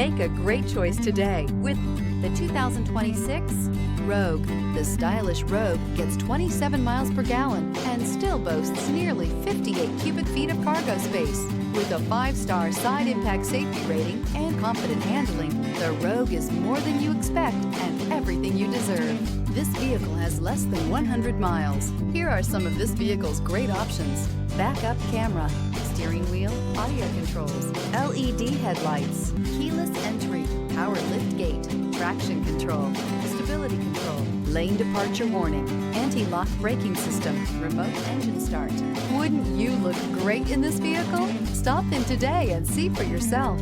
Make a great choice today with the 2026 Rogue. The stylish Rogue gets 27 miles per gallon and still boasts nearly 58 cubic feet of cargo space. With a 5-star side impact safety rating and confident handling, the Rogue is more than you expect and everything you deserve. This vehicle has less than 100 miles. Here are some of this vehicle's great options: backup camera, steering wheel audio controls, LED headlights, keyless entry, power lift gate, traction control, stability control, lane departure warning, anti-lock braking system, remote engine start. Wouldn't you look great in this vehicle? Stop in today and see for yourself.